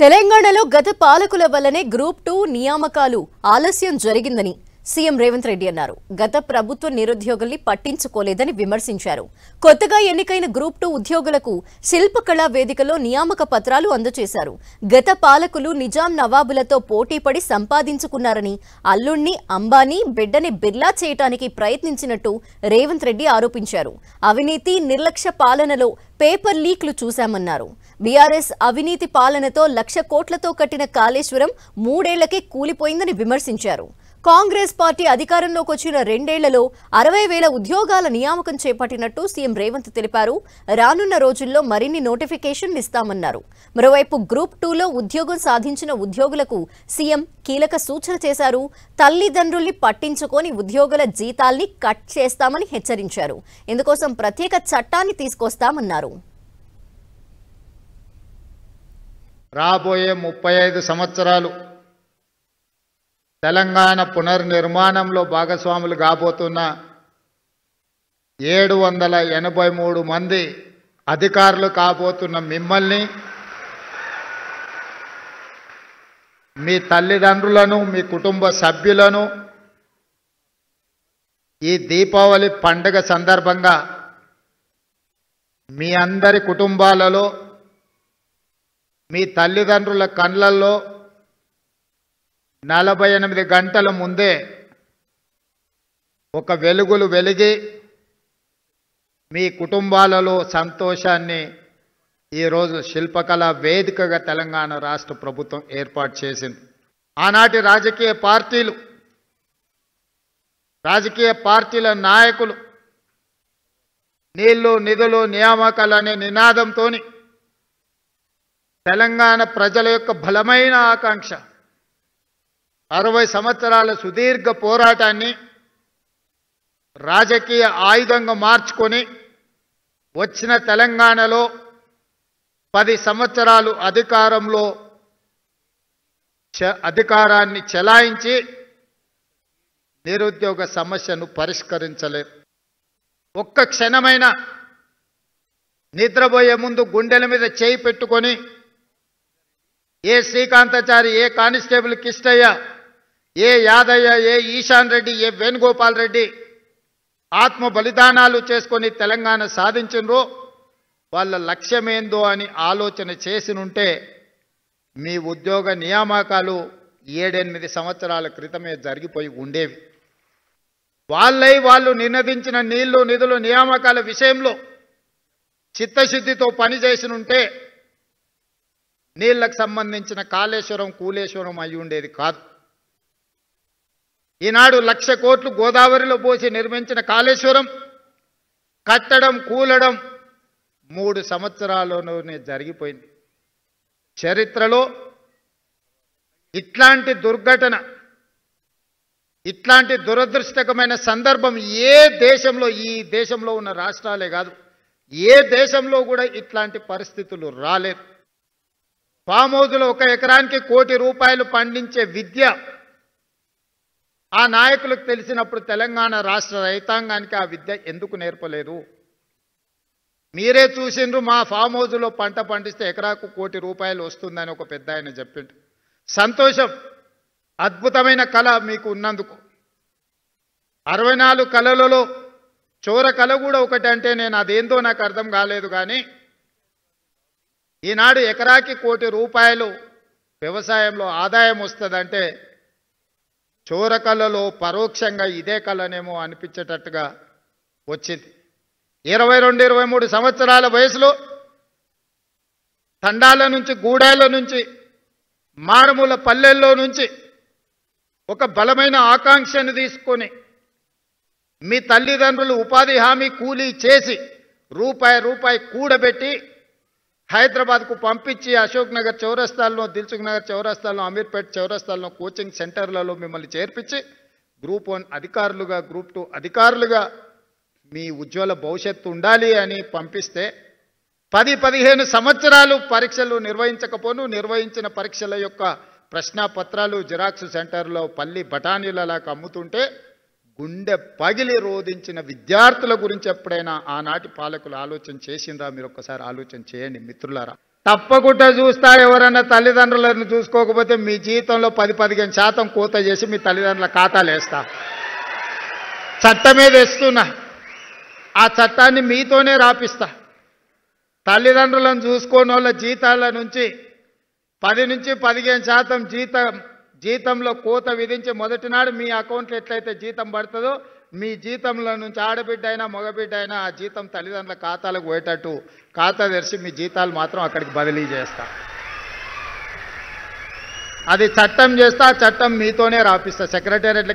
తెలంగాణలో గత పాలకుల వల్లనే గ్రూప్ 2 నియామకాలు ఆలస్యం జరిగిందని సీఎం రేవంత్ రెడ్డి అన్నారు. గత ప్రభుత్వ నిరుద్యోగుల్ని పట్టించుకోలేదని విమర్శించారు. కొత్తగా ఎన్నికైన గ్రూప్ 2 ఉద్యోగులకు శిల్పకళా వేదికలో నియామక పత్రాలు అందజేశారు. గత పాలకులు నిజాం నవాబులతో పోటీపడి సంపాదించుకున్నారని, అల్లుణ్ణి అంబానీ, బిడ్డని బిర్లా చేయడానికి ప్రయత్నించినట్టు రేవంత్ రెడ్డి ఆరోపించారు. అవినీతి నిర్లక్ష్య పాలనలో పేపర్ లీక్లు చూశామన్నారు. బీఆర్ఎస్ అవినీతి పాలనతో 1,00,000 కోట్లతో కట్టిన కాళేశ్వరం 3 ఏళ్లకే కూలిపోయిందని విమర్శించారు. కాంగ్రెస్ పార్టీ అధికారంలోకి వచ్చిన 2 ఏళ్లలో 60,000 ఉద్యోగాల నియామకం చేపట్టినట్టు సీఎం రేవంత్ తెలిపారు. రానున్న రోజుల్లో మరిన్ని నోటిఫికేషన్లు ఇస్తామన్నారు. మరోవైపు గ్రూప్ 2లో ఉద్యోగం సాధించిన ఉద్యోగులకు సీఎం కీలక సూచన చేశారు. తల్లిదండ్రుల్ని పట్టించుకొని ఉద్యోగుల జీతాల్ని కట్ చేస్తామని హెచ్చరించారు. ఇందుకోసం ప్రత్యేక చట్టాన్ని తీసుకొస్తామన్నారు. రాబోయే 35 సంవత్సరాలు తెలంగాణ పునర్నిర్మాణంలో భాగస్వాములు కాబోతున్న 783 మంది అధికారులు కాబోతున్న మిమ్మల్ని, మీ తల్లిదండ్రులను, మీ కుటుంబ సభ్యులను ఈ దీపావళి పండుగ సందర్భంగా మీ అందరి కుటుంబాలలో, మీ తల్లిదండ్రుల కళ్ళల్లో 48 గంటల ముందే ఒక వెలుగులు వెలిగి మీ కుటుంబాలలో సంతోషాన్ని ఈరోజు శిల్పకళా వేదికగా తెలంగాణ రాష్ట్ర ప్రభుత్వం ఏర్పాటు చేసింది. ఆనాటి రాజకీయ పార్టీల నాయకులు నీళ్లు నిధులు నియామకాలు అనే నినాదంతో తెలంగాణ ప్రజల యొక్క బలమైన ఆకాంక్ష 60 సంవత్సరాల సుదీర్ఘ పోరాటాన్ని రాజకీయ ఆయుధంగా మార్చుకొని వచ్చిన తెలంగాణలో 10 సంవత్సరాలు అధికారాన్ని చెలాయించి నిరుద్యోగ సమస్యను పరిష్కరించలేదు. ఒక్క క్షణమైన నిద్రపోయే ముందు గుండెల మీద చేయి పెట్టుకొని ఏ శ్రీకాంతాచారి, ఏ కానిస్టేబుల్ కిష్టయ్య, ఏ యాదయ్య, ఏ ఈశాన్ రెడ్డి, ఏ వేణుగోపాల్ రెడ్డి ఆత్మ బలిదానాలు చేసుకొని తెలంగాణ సాధించినరో వాళ్ళ లక్ష్యమేందో అని ఆలోచన చేసినుంటే మీ ఉద్యోగ నియామకాలు 7-8 సంవత్సరాల క్రితమే జరిగిపోయి ఉండేవి. వాళ్ళు నినదించిన నీళ్లు నిధులు నియామకాల విషయంలో చిత్తశుద్ధితో పనిచేసినుంటే నీళ్లకు సంబంధించిన కాళేశ్వరం కూలేశ్వరం అయి ఉండేది కాదు. ఈనాడు 1,00,000 కోట్లు గోదావరిలో పోసి నిర్మించిన కాళేశ్వరం కట్టడం కూలడం 3 సంవత్సరాల్లోనే జరిగిపోయింది. చరిత్రలో ఇట్లాంటి దుర్ఘటన, ఇట్లాంటి దురదృష్టకరమైన సందర్భం ఏ దేశంలో, ఈ దేశంలో ఉన్న రాష్ట్రాలే కాదు, ఏ దేశంలో కూడా ఇట్లాంటి పరిస్థితులు రాలేదు. ఫామ్ హౌస్లో 1 ఎకరానికి ₹1,00,00,000 పండించే విద్య ఆ నాయకులకు తెలిసినప్పుడు తెలంగాణ రాష్ట్ర రైతాంగానికి ఆ విద్య ఎందుకు నేర్పలేదు? మీరే చూసిండ్రు, మా ఫామ్ హౌస్లో పంట పండిస్తే ఎకరాకు ₹1,00,00,000 వస్తుందని ఒక పెద్ద ఆయన చెప్పిండు. సంతోషం, అద్భుతమైన కళ మీకు ఉన్నందుకు. 64 కళలలో చోర కళ కూడా ఒకటి అంటే నేను అదేందో నాకు అర్థం కాలేదు. కానీ ఈనాడు ఎకరాకి ₹1,00,00,000 వ్యవసాయంలో ఆదాయం వస్తుందంటే చోర కళలో పరోక్షంగా ఇదే కళనేమో అనిపించేటట్టుగా వచ్చింది. 22-23 సంవత్సరాల వయసులో తండాల నుంచి, గూడాల నుంచి, మారుమూల పల్లెల్లో నుంచి ఒక బలమైన ఆకాంక్షను తీసుకొని మీ తల్లిదండ్రులు ఉపాధి హామీ కూలీ చేసి రూపాయి కూడబెట్టి హైదరాబాద్కు పంపించి అశోక్ నగర్ చౌరస్తాల్లో, దిల్సుఖ్ నగర్ చౌరస్తాల్లో, అమీర్పేట్ చౌరస్తాల్లో కోచింగ్ సెంటర్లలో మిమ్మల్ని చేర్పించి గ్రూప్ 1 అధికారులుగా, గ్రూప్ 2 అధికారులుగా మీ ఉజ్వల భవిష్యత్తు ఉండాలి అని పంపిస్తే 10-15 సంవత్సరాలు పరీక్షలు నిర్వహించిన పరీక్షల యొక్క ప్రశ్నాపత్రాలు జిరాక్స్ సెంటర్లో పల్లి బఠానీలలాగా అమ్ముతుంటే గుండె పగిలి రోధించిన విద్యార్థుల గురించి ఎప్పుడైనా ఆనాటి పాలకులు ఆలోచన చేసిందా? మీరు ఒక్కసారి ఆలోచన చేయండి మిత్రులారా. తప్పకుండా చూస్తా. ఎవరన్నా తల్లిదండ్రులను చూసుకోకపోతే మీ జీవితంలో 10-15% కోత చేసి మీ తల్లిదండ్రుల ఖాతాలు వేస్తా. చట్టమే తెస్తున్నా, ఆ చట్టాన్ని మీతోనే రాపిస్తా. తల్లిదండ్రులను చూసుకోని వాళ్ళ జీతాల నుంచి 10-15% జీతంలో కోత విధించి మొదటి నాడు మీ అకౌంట్లో ఎట్లయితే జీతం పడుతుందో మీ జీతంలో నుంచి ఆడబిడ్డ అయినా మగబిడ్డ అయినా ఆ జీతం తల్లిదండ్రుల ఖాతాలకు పోయేటట్టు ఖాతా తెరిచి మీ జీతాలు మాత్రం అక్కడికి బదిలీ చేస్తా. అది చట్టం చేస్తా, ఆ చట్టం మీతోనే రాపిస్తా. సెక్రటేరియట్